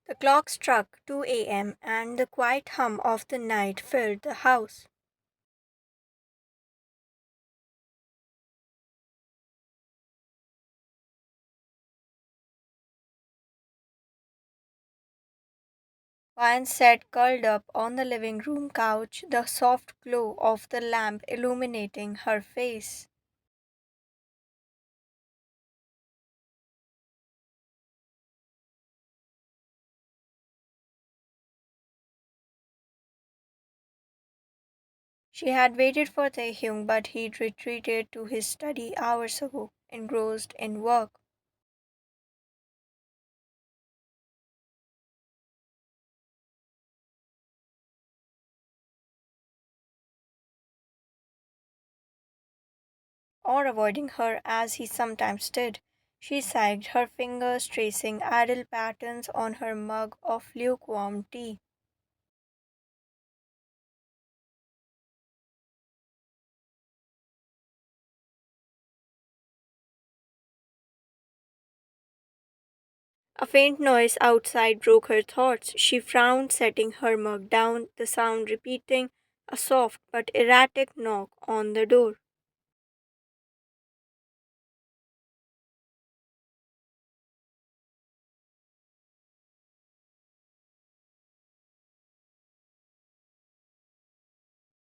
The clock struck 2 a.m., and the quiet hum of the night filled the house. Vine sat curled up on the living room couch, the soft glow of the lamp illuminating her face. She had waited for Taehyung, but he'd retreated to his study hours ago, engrossed in work. Or avoiding her as he sometimes did. She sighed, her fingers tracing idle patterns on her mug of lukewarm tea. A faint noise outside broke her thoughts. She frowned, setting her mug down, the sound repeating, a soft but erratic knock on the door.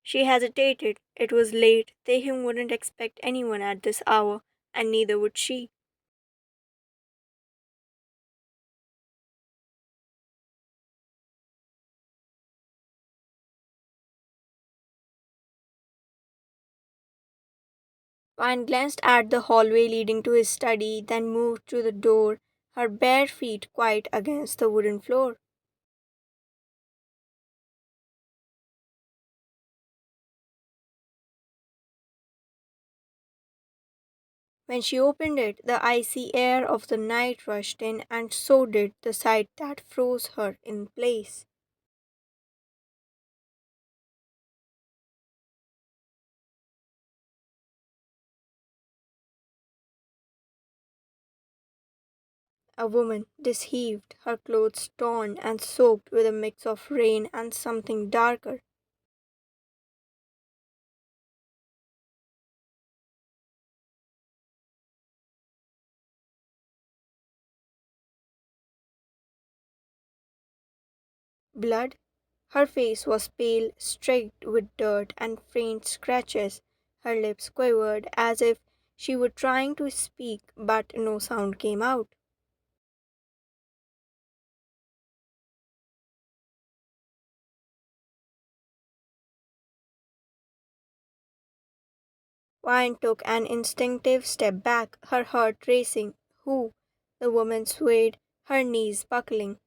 She hesitated. It was late. Taehyung wouldn't expect anyone at this hour, and neither would she. Vine glanced at the hallway leading to his study, then moved to the door, her bare feet quiet against the wooden floor. When she opened it, the icy air of the night rushed in, and so did the sight that froze her in place. A woman, this heaved, her clothes torn and soaked with a mix of rain and something darker. Blood? Her face was pale, streaked with dirt and faint scratches. Her lips quivered as if she were trying to speak, but no sound came out. Vine took an instinctive step back, her heart racing. Who? The woman swayed, her knees buckling.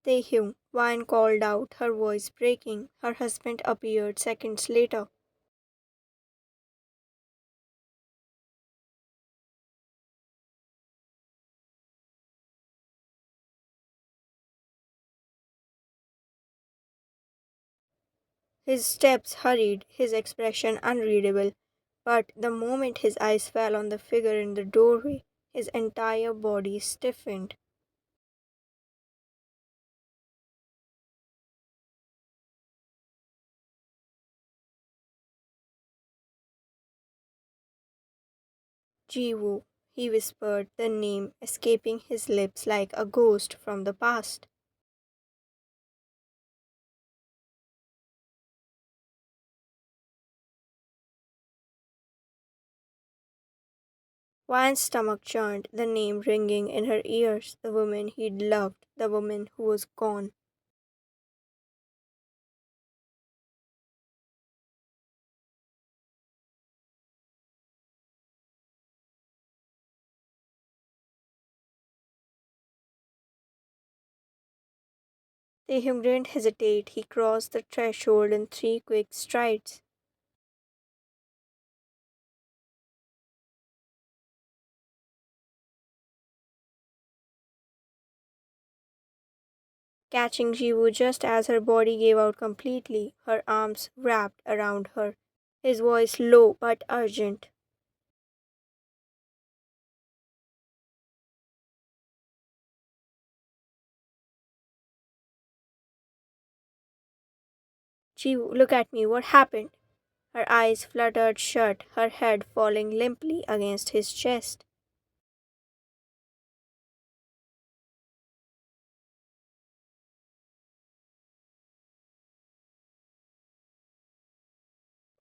Taehyung, Vine called out, her voice breaking. Her husband appeared seconds later. His steps hurried, his expression unreadable, but the moment his eyes fell on the figure in the doorway, his entire body stiffened. Jiwoo, he whispered, the name escaping his lips like a ghost from the past. Vian's stomach churned, the name ringing in her ears, the woman he'd loved, the woman who was gone. Taehyung didn't hesitate, he crossed the threshold in 3 quick strides. catching Jiwoo just as her body gave out completely, her arms wrapped around her. His voice low but urgent. Jiwoo, look at me, what happened? Her eyes fluttered shut, her head falling limply against his chest.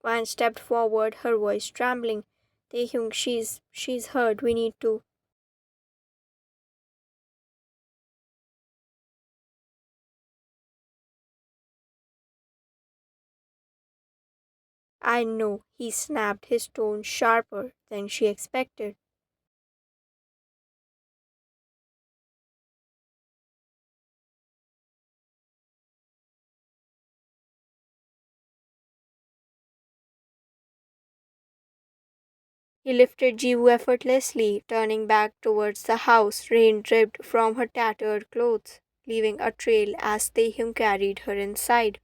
Wan stepped forward, her voice trembling. Taehyung, she's hurt, we need to. I know, he snapped, his tone sharper than she expected. He lifted Jiwoo effortlessly, turning back towards the house. Rain dripped from her tattered clothes, leaving a trail as Taehyung carried her inside.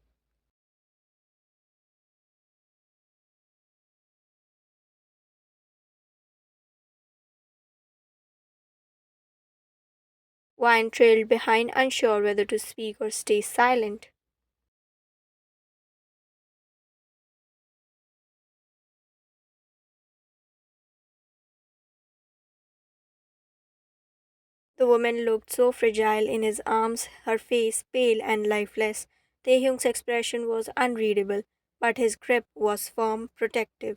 Wine trailed behind, unsure whether to speak or stay silent. The woman looked so fragile in his arms, her face pale and lifeless. Taehyung's expression was unreadable, but his grip was firm, protective.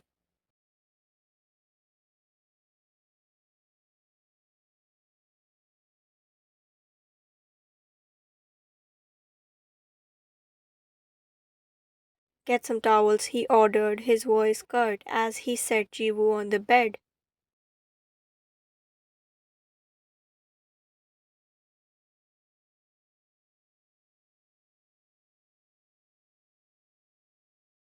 Get some towels, he ordered, his voice curt as he set Jiwoo on the bed.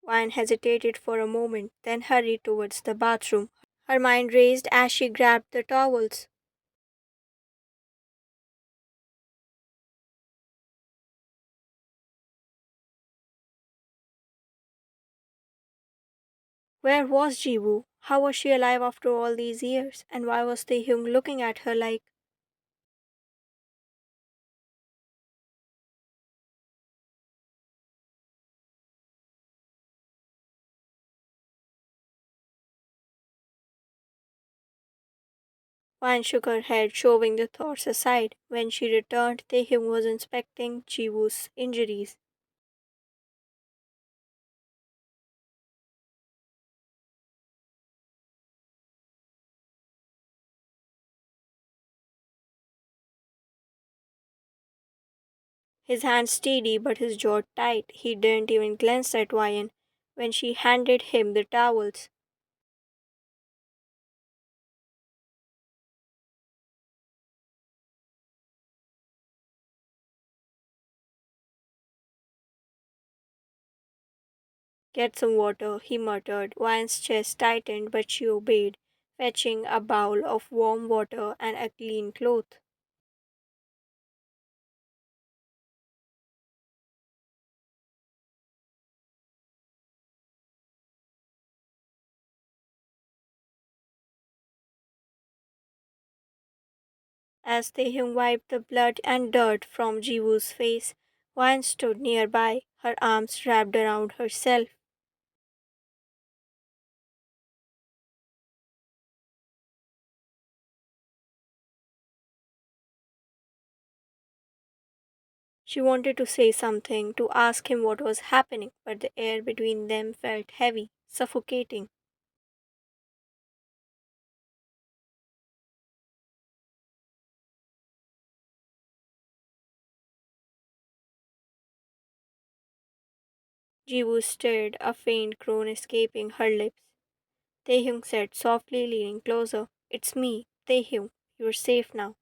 Wine hesitated for a moment, then hurried towards the bathroom. Her mind raced as she grabbed the towels. Where was Jiwoo? How was she alive after all these years? And why was Taehyung looking at her like? Wan shook her head, shoving the thoughts aside. When she returned, Taehyung was inspecting Jiwoo's injuries. His hands steady, but his jaw tight. He didn't even glance at Ryan when she handed him the towels. Get some water, he muttered. Ryan's chest tightened, but she obeyed, fetching a bowl of warm water and a clean cloth. As Taehyung wiped the blood and dirt from Jiwoo's face, Ryan stood nearby, her arms wrapped around herself. She wanted to say something, to ask him what was happening, but the air between them felt heavy, suffocating. Jiwoo stirred, a faint groan escaping her lips. Taehyung said softly, leaning closer, "It's me, Taehyung. You're safe now."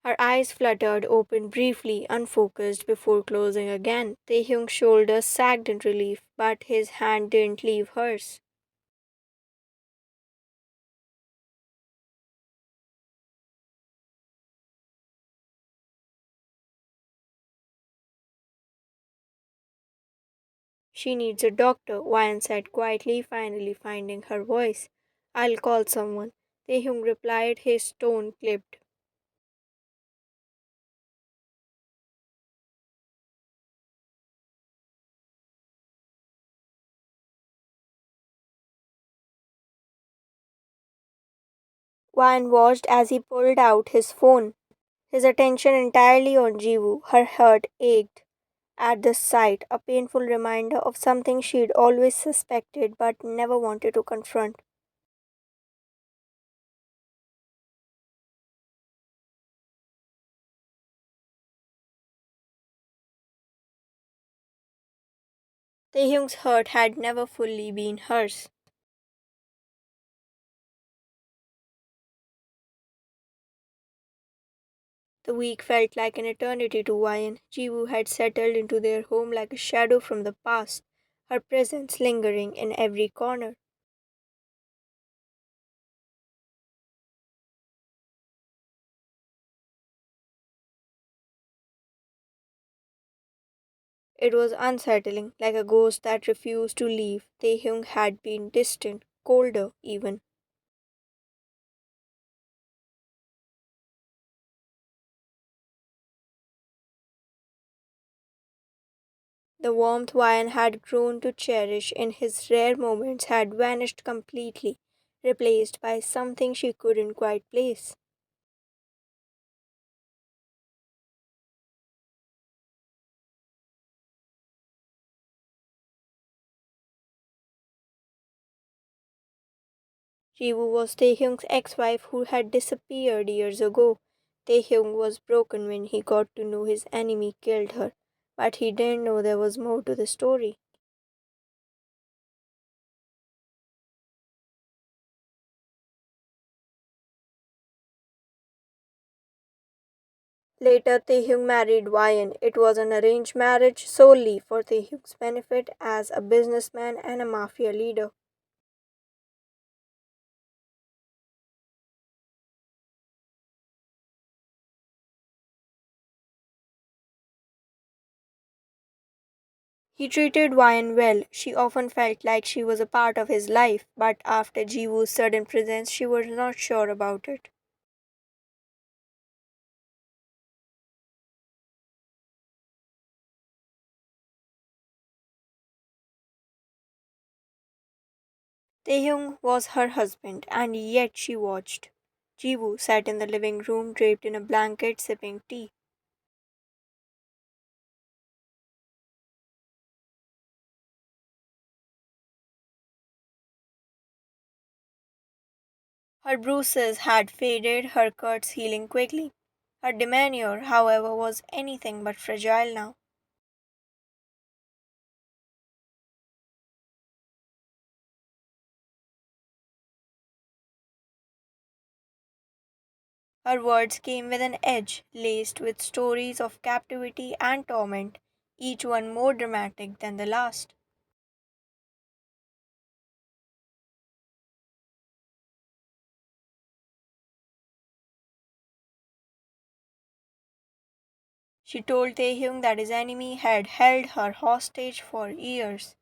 Her eyes fluttered open briefly, unfocused, before closing again. Taehyung's shoulders sagged in relief, but his hand didn't leave hers. She needs a doctor, Wyan said quietly, finally finding her voice. I'll call someone. Taehyung replied, his tone clipped. Wyan watched as he pulled out his phone, his attention entirely on Jiwoo. Her heart ached at the sight, a painful reminder of something she'd always suspected but never wanted to confront. Taehyung's hurt had never fully been hers. The week felt like an eternity to Wyan. Jiwoo had settled into their home like a shadow from the past, her presence lingering in every corner. It was unsettling, like a ghost that refused to leave. Taehyung had been distant, colder even. The warmth Wyan had grown to cherish in his rare moments had vanished completely, replaced by something she couldn't quite place. Jiwoo was Taehyung's ex-wife who had disappeared years ago. Taehyung was broken when he got to know his enemy killed her, but he didn't know there was more to the story. Later, Taehyung married Wyan. It was an arranged marriage solely for Taehyung's benefit as a businessman and a mafia leader. He treated Wyan well. She often felt like she was a part of his life, but after Jiwoo's sudden presence, she was not sure about it. Taehyung was her husband, and yet she watched. Jiwoo sat in the living room draped in a blanket sipping tea. Her bruises had faded, her cuts healing quickly. Her demeanor, however, was anything but fragile now. Her words came with an edge, laced with stories of captivity and torment, each one more dramatic than the last. She told Taehyung that his enemy had held her hostage for years.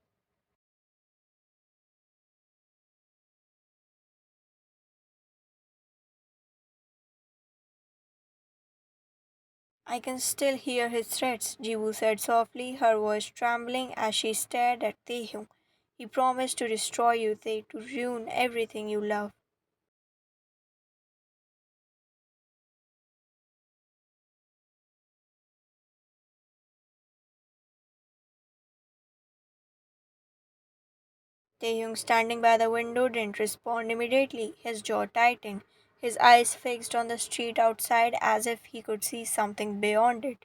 I can still hear his threats, Jiwoo said softly, her voice trembling as she stared at Taehyung. He promised to destroy you, to ruin everything you love. Taehyung, standing by the window, didn't respond immediately. His jaw tightened, his eyes fixed on the street outside as if he could see something beyond it.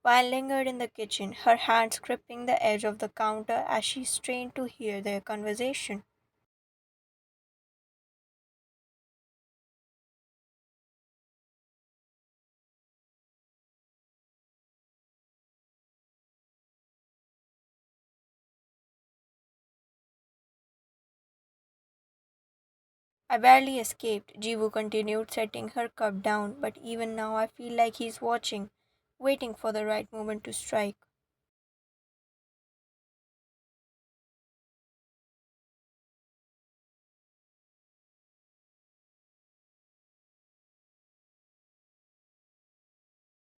Vine lingered in the kitchen, her hands gripping the edge of the counter as she strained to hear their conversation. I barely escaped, Jiwoo continued, setting her cup down, but even now I feel like he's watching, waiting for the right moment to strike.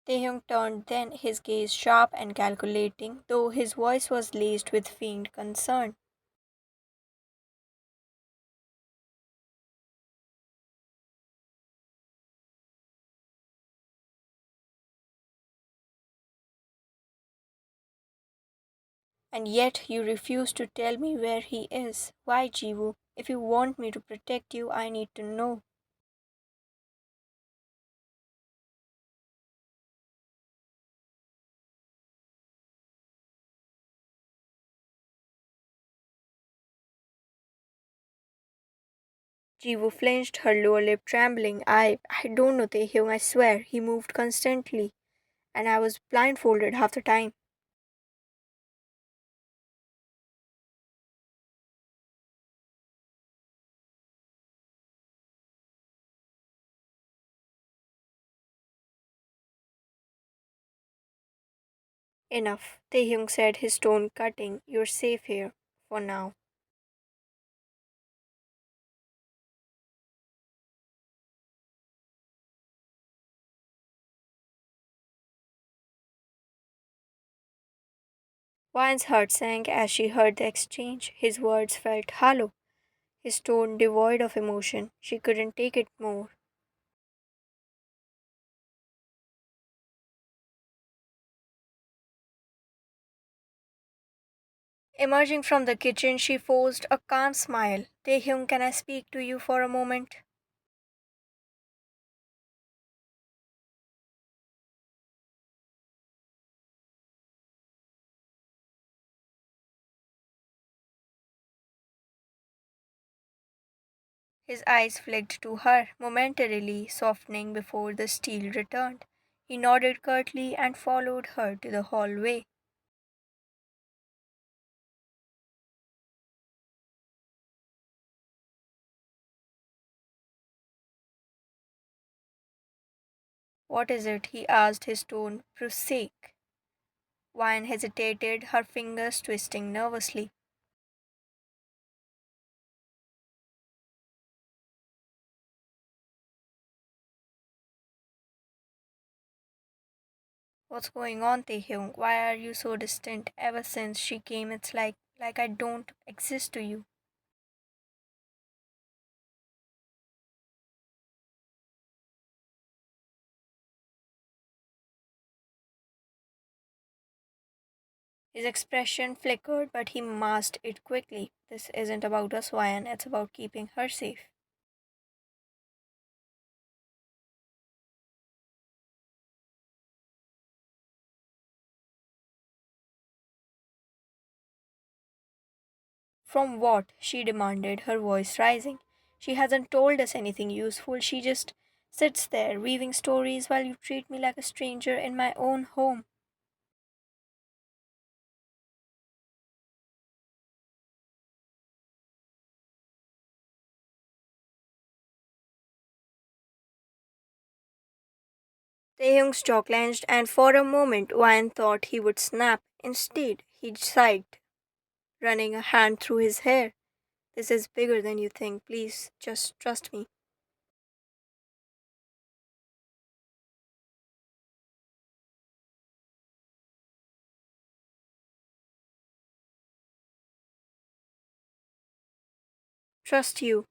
Taehyung turned then, his gaze sharp and calculating, though his voice was laced with faint concern. And yet you refuse to tell me where he is. Why, Jiwoo? If you want me to protect you, I need to know. Jiwoo flinched, her lower lip trembling. I don't know, Taehyung, I swear. He moved constantly, and I was blindfolded half the time. Enough, Taehyung said, his tone cutting. You're safe here, for now. Vine's heart sank as she heard the exchange. His words felt hollow, his tone devoid of emotion. She couldn't take it more. Emerging from the kitchen, she forced a calm smile. Taehyung, can I speak to you for a moment? His eyes flicked to her, momentarily softening before the steel returned. He nodded curtly and followed her to the hallway. What is it? He asked, his tone prosaic. Vine hesitated, her fingers twisting nervously. What's going on, Taehyung? Why are you so distant? Ever since she came, it's like I don't exist to you. His expression flickered, but he masked it quickly. This isn't about us, Ryan. It's about keeping her safe. From what? She demanded, her voice rising. She hasn't told us anything useful. She just sits there, weaving stories while you treat me like a stranger in my own home. Taehyung's jaw clenched, and for a moment Ryan thought he would snap. Instead, he sighed, running a hand through his hair. This is bigger than you think. Please, just trust me. Trust you.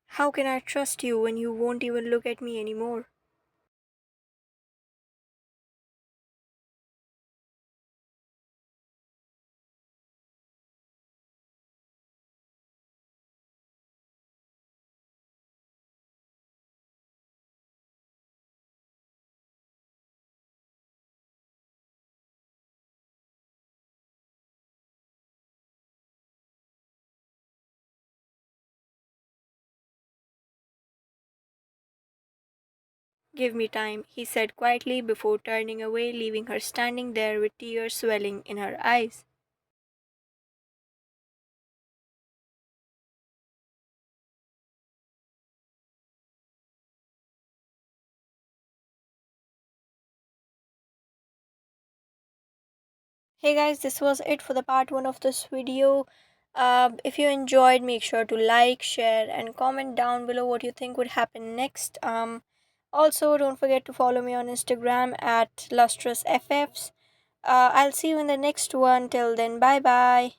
How can I trust you when you won't even look at me anymore? Give me time, he said quietly before turning away, leaving her standing there with tears swelling in her eyes. Hey guys, this was it for the part 1 of this video. If you enjoyed, make sure to like, share, and comment down below what you think would happen next. Also, don't forget to follow me on Instagram at lustrous ffs. I'll see you in the next one. Till then, bye bye.